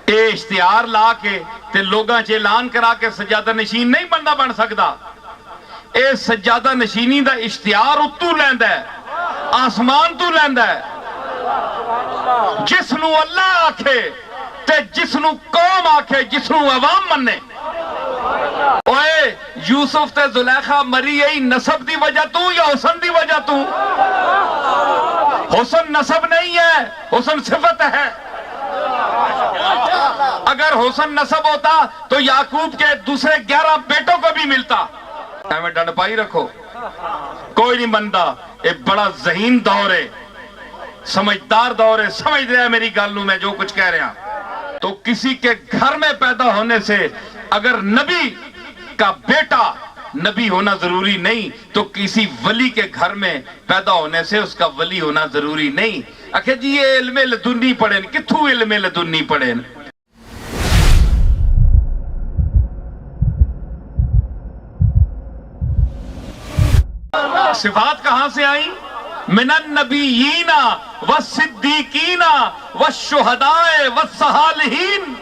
اے اشتہار لا کے تے لوگاں چ اعلان کرا کے سجادہ نشین نہیں بندہ بن سکدا. اے سجادہ نشینی دا اشتہار اتو لیندا ہے, آسمان تو لیندا ہے. جس نو اللہ آکھے تے جس نو قوم آکھے, جس نو عوام منے. اوئے یوسف تے زلیخا مری ای نسب دی وجہ تو یا حسن دی وجہ تو؟ حسن نسب نہیں ہے, حسن صفت ہے. اگر حسن نسب ہوتا تو یعقوب کے دوسرے 11 بیٹوں کو بھی ملتا. میں ڈنڈ پائی رکھو, کوئی نہیں بنتا. ایک بڑا ذہین دور ہے, سمجھدار دور ہے, سمجھ رہے ہیں میری گالوں میں جو کچھ کہہ رہے ہیں. تو کسی کے گھر میں پیدا ہونے سے اگر نبی کا بیٹا نبی ہونا ضروری نہیں, تو کسی ولی کے گھر میں پیدا ہونے سے اس کا ولی ہونا ضروری نہیں. اکھے جی یہ علم لدنی پڑھیں, کتھو علم لدنی پڑھیں. صفات کہاں سے آئیں؟ من النبیین والصدیقین والشہداء والصالحین.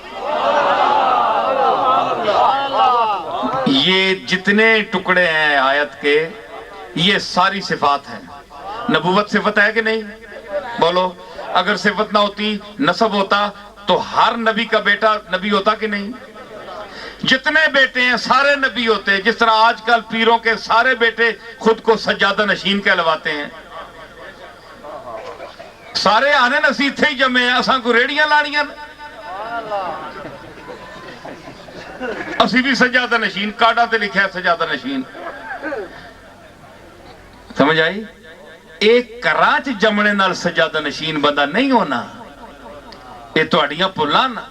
یہ جتنے ٹکڑے ہیں آیت کے, یہ ساری صفات ہیں. نبوت صفت ہے کہ نہیں؟ بولو. اگر صفت نہ ہوتی, نسب ہوتا, تو ہر نبی کا بیٹا نبی ہوتا کہ نہیں؟ جتنے بیٹے ہیں سارے نبی ہوتے. جس طرح آج کل پیروں کے سارے بیٹے خود کو سجادہ نشین کہلواتے ہیں. سارے آنے نصیب تھے ہی جمع ہیں, اساں کو ریڑیاں لانیاں, اسی بھی سجادہ نشین, کارڈا تے لکھا ہے سجادہ نشین. سمجھ آئی؟ ایک کراچ جمنے نال سجادہ نشین بندہ نہیں ہونا. یہ تواڈیاں پلانا.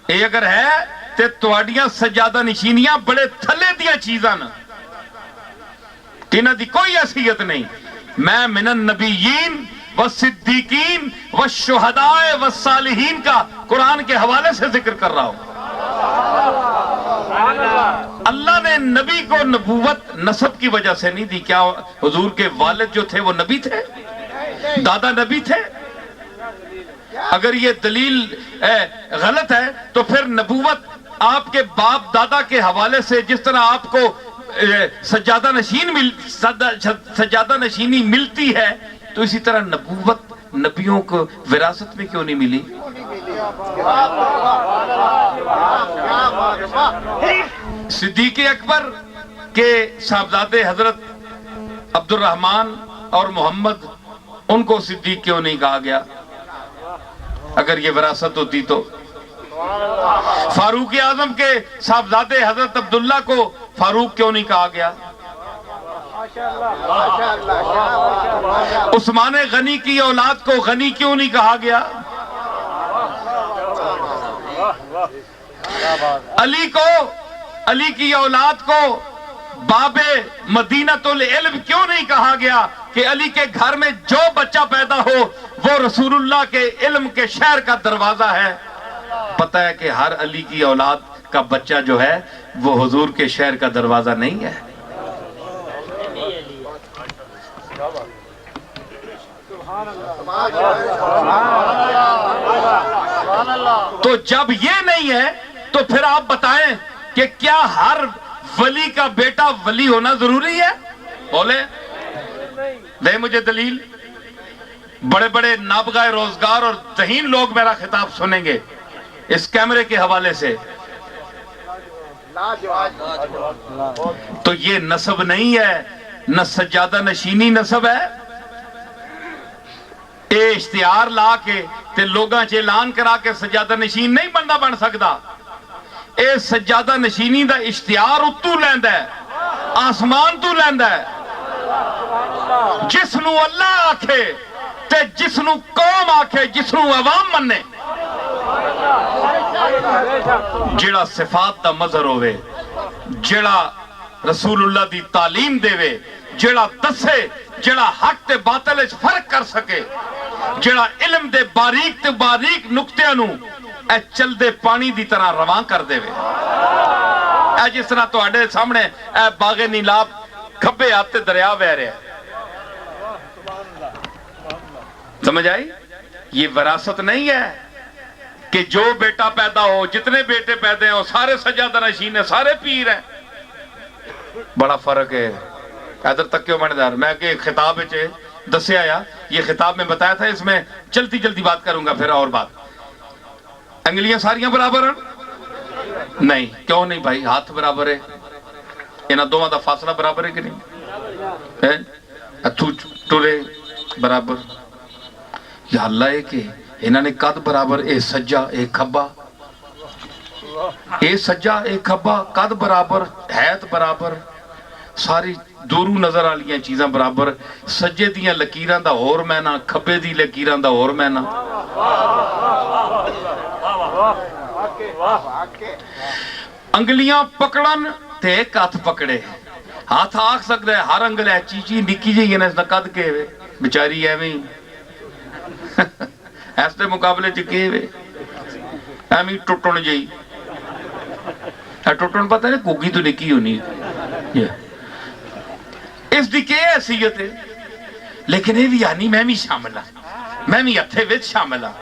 یہ اگر ہے تے تواڈیاں سجادہ نشینیاں بڑے تھلے دیاں چیزاں نا, انہاں دی کوئی حیثیت نہیں. میں من النبیین والصدیقین والشہداء والصالحین کا قرآن کے حوالے سے ذکر کر رہا ہوں. اللہ نے نبی کو نبوت نسب کی وجہ سے نہیں دی. کیا حضور کے والد جو تھے وہ نبی تھے؟ دادا نبی تھے؟ اگر یہ دلیل غلط ہے تو پھر نبوت آپ کے باپ دادا کے حوالے سے جس طرح آپ کو سجادہ نشینی ملتی ہے, تو اسی طرح نبوت نبیوں کو وراثت میں کیوں نہیں ملی؟ صدیق اکبر کے صاحبزادے حضرت عبد الرحمن اور محمد, ان کو صدیق کیوں نہیں کہا گیا اگر یہ وراثت ہوتی تو؟ فاروق اعظم کے صاحبزادے حضرت عبداللہ کو فاروق کیوں نہیں کہا گیا؟ عثمان غنی کی اولاد کو غنی کیوں نہیں کہا گیا؟ علی کی اولاد کو باب مدینۃ العلم کیوں نہیں کہا گیا کہ علی کے گھر میں جو بچہ پیدا ہو وہ رسول اللہ کے علم کے شہر کا دروازہ ہے؟ پتہ ہے کہ ہر علی کی اولاد کا بچہ جو ہے وہ حضور کے شہر کا دروازہ نہیں ہے. تو جب یہ نہیں ہے تو پھر آپ بتائیں کہ کیا ہر ولی کا بیٹا ولی ہونا ضروری ہے؟ بولے, دے مجھے دلیل. بڑے بڑے نابغہ روزگار اور ذہین لوگ میرا خطاب سنیں گے اس کیمرے کے حوالے سے. تو یہ نسب نہیں ہے, نہ سجادہ نشینی نسب ہے. اے اشتہار لا کے تے لوگاں چ اعلان کرا کے سجادہ نشین نہیں بندہ بن سکدا. اے سجادہ نشینی دا اشتہار اتو لیندا ہے, آسمان تو لیندا ہے. جس نو اللہ آکھے تے جس نو قوم آکھے, جس نو عوام منے. جڑا صفات دا مظہر ہوئے, جڑا رسول اللہ دی تعلیم دے وے, جڑا دسے, جڑا حق تے باطل اس فرق کر سکے, جڑا علم دے باریک تے باریک نقطیاں نو اے چل دے پانی دی طرح رواں کر دے وے. اے جس طرح تو اڈے سامنے اے باغ نیلاب کھبے آتے دریا بہ رہے ہیں. سمجھ آئی؟ یہ وراثت نہیں ہے کہ جو بیٹا پیدا ہو, جتنے بیٹے پیدا ہو, سارے سجادہ نشین ہیں, سارے پیر ہیں. بڑا فرق ہے. ادھر تک کیوں مانے دار, میں کہ خطاب ہے دسے آیا, یہ خطاب میں بتایا تھا, اس میں جلدی جلدی بات کروں گا. پھر اور بات, انگلیاں ساریاں برابر ہیں؟ نہیں. کیوں نہیں بھائی؟ ہاتھ برابر ہے, انہاں دونوں دا فاصلہ برابر ہے کہ نہیں؟ اتھو ٹرے برابر. یا اللہ ہے کہ انہاں نے قد برابر, اے سجا اے کھبا, اے سجا اے کھبا, قد برابر, حیت برابر, ساری دورو نظر آلیاں چیزاں برابر. سجے دیاں لکیراں دا اور مینا, کھبے دی لکیراں دا اور مینا. انگلیاں پکڑن تے ایک ہاتھ پکڑے. ہاتھ آکھ سکتا ہے ہر انگل ہے چیچی نکی جی ہے نا, اس نے قد کے ہوئے بچاری ہے بھی ایسے مقابلے چکے ہوئے ایمی ٹوٹن جائی. ٹوٹن پتہ ہے کوگی تو نکی ہونی ہے, اس دی کے حیثیت ہے. لیکن یہ بھی آنی میں بھی شامل ہوں, میں بھی ہتھے وچ شامل ہوں.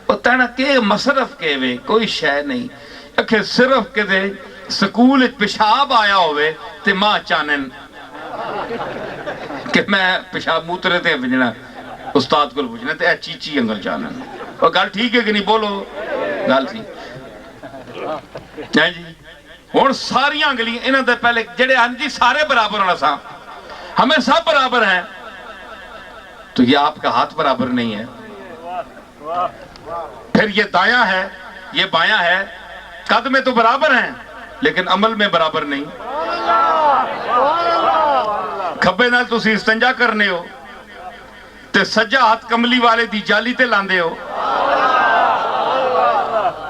پتہ نا کہ مصرف کے وے کوئی شے نہیں. کہ صرف کہ دے سکول پیشاب آیا ہوئے تے ماں چانن کہ میں پیشاب موترے تے بجنا استاد کو پوچھنا تے اے چیچی انگل چانن. اور گل ٹھیک ہے کہ نہیں؟ بولو گل سی جی. اور ساریاں انگلیاں انہاں دے پہلے جڑے ہیں جی سارے برابر ہونا سا, ہمیں سب برابر ہیں. تو یہ آپ کا ہاتھ برابر نہیں ہے. پھر یہ دایاں ہے, یہ بایاں ہے, قد میں تو برابر ہیں لیکن عمل میں برابر نہیں. کھبے نال تسی استنجا کرنے ہو تے سجا ہاتھ کملی والے دی جالی تے لاندے ہو,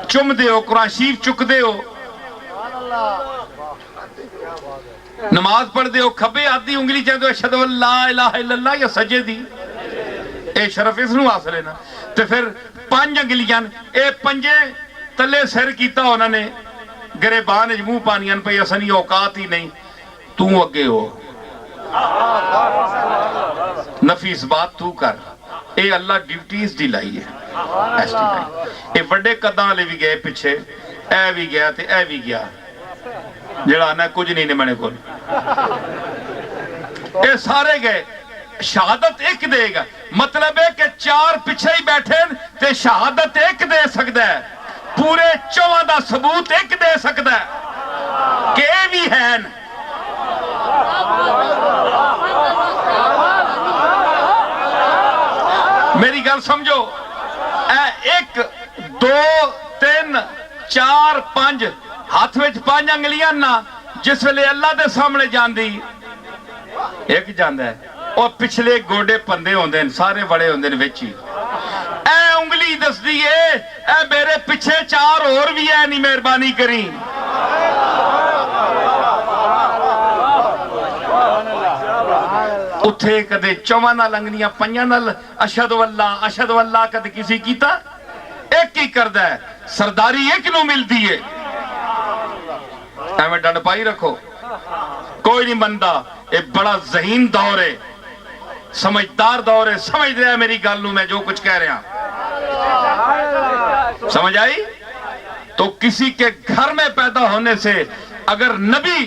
چم دے ہو, قرآن شریف چک دے ہو, نماز پڑھ دے ہو, کھبے ہاتھ دی انگلی چاہتے ہو اشہد ان لا الہ الا اللہ, یا سجے دی اے شرف اس نو حاصل ہے نا. تے پھر پانچ انگلیاں اے پنجے تلے سر کیتا انہوں نے گریبان منہ پانیاں پہ اسنی اوقات ہی نہیں. تو اگے ہو, نفی اس بات تو کر. اے اللہ ڈیوٹیز دی لائی ہے, ایس دی لائی. اے وڈے قداں لے بھی گئے پیچھے, اے بھی گیا تے اے بھی گیا, جڑا آنا کچھ نہیں نے میں نے کول. اے سارے گئے, شہادت ایک دے گا. مطلب ہے کہ چار پیچھے ہی بیٹھے تے شہادت ایک دے سکتا ہے, پورے چواں دا ثبوت ایک دے سکتا ہے کہ اے بھی ہیں. میری گل سمجھو, اے ایک دو تین چار پانچ ہاتھ وچ پانچ انگلیاں نا, جس ویلے اللہ دے سامنے جان دی ایک جاندہ ہے, اور پچھلے گوڑے پندے ہوندے ہیں, سارے بڑے ہوندے ہیں وچی. اے انگلی دس دیئے, اے میرے پچھے چار اور بھی ہے, نہیں مہربانی کریں. اتھے کدے چواں نال انگلیاں پنجاں نال اشہد واللہ کدے کسی کیتا, ایک ہی کردہ ہے. سرداری ایک نو مل دیئے. اے میں ڈنڈ پائی رکھو, کوئی نہیں مندہ. ایک بڑا ذہین دور ہے, سمجھدار دور ہے. سمجھ رہا ہے میری گل نو میں جو کچھ کہہ رہا, سمجھ آئی؟ تو کسی کے گھر میں پیدا ہونے سے اگر نبی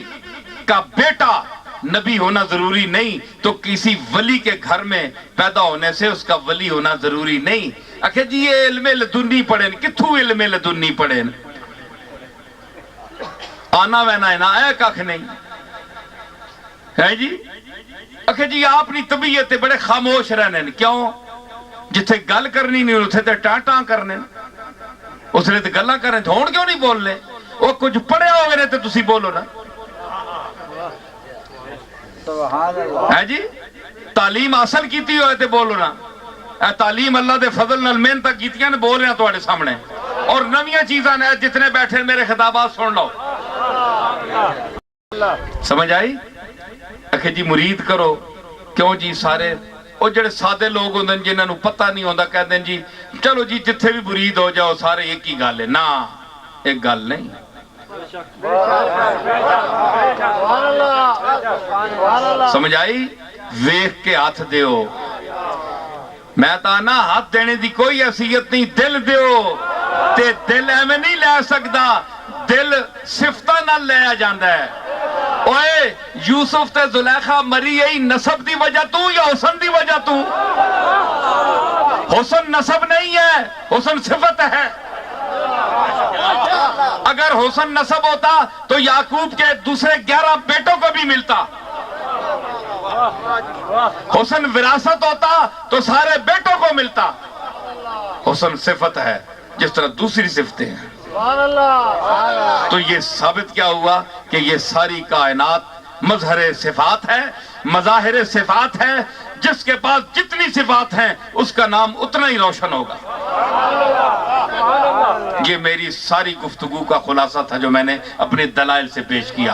کا بیٹا نبی ہونا ضروری نہیں, تو کسی ولی کے گھر میں پیدا ہونے سے اس کا ولی ہونا ضروری نہیں. اکھے جی یہ علم لدنی پڑھیں, کتھو علم لدنی پڑھیں؟ آنا وینا ہے نا, اے ککھ نہیں ہے جی. اکھے جی آپ نی طبیعت بڑے خاموش رہنے, کیوں؟ جتھے گل کرنی نہیں اتھے تے ٹاں ٹاں کرنے, اس نے تے گلاں کرنے, دھون کیوں نہیں بول لے؟ وہ کچھ پڑھے ہوگے نے تے تسی بولو نا. ہے جی, تعلیم حاصل کیتی ہوئے تے بولو نا. اے تعلیم اللہ دے فضل نال محنت کیتیاں نے بول رہے ہیں تواڈے سامنے, اور نویاں چیزاں نے. جتنے بیٹھے میرے خطابات سن لو, سمجھ آئی؟ اکھے جی مرید کرو, کیوں جی سارے وہ جڑے سادے لوگ ہوندے ہیں جنہاں نوں پتہ نہیں ہوندا, کہتے ہیں جی چلو جی جتھے بھی مرید ہو جاؤ سارے ایک ہی گل ہے. نا, ایک گل نہیں. سمجھ آئی؟ ویکھ کے ہاتھ دیو, میں تانا ہاتھ دینے دی کوئی حیثیت نہیں، دل دیو تے دل ایویں نہیں لے سکدا، دل صفتاں نال لیا جاندا ہے۔ اوئے یوسف تے زلیخا مری یہی نسب دی وجہ تو یا حسن دی وجہ تو؟ حسن نسب نہیں ہے، حسن صفت ہے۔ اگر حسن نسب ہوتا تو یعقوب کے دوسرے 11 بیٹوں کو بھی ملتا۔ حسن وراثت ہوتا تو سارے بیٹوں کو ملتا۔ حسن صفت ہے جس طرح دوسری صفتیں ہیں۔ تو یہ ثابت کیا ہوا کہ یہ ساری کائنات مظہر صفات ہے، مظاہر صفات ہے۔ جس کے پاس جتنی صفات ہیں اس کا نام اتنا ہی روشن ہوگا۔ یہ میری ساری گفتگو کا خلاصہ تھا جو میں نے اپنے دلائل سے پیش کیا۔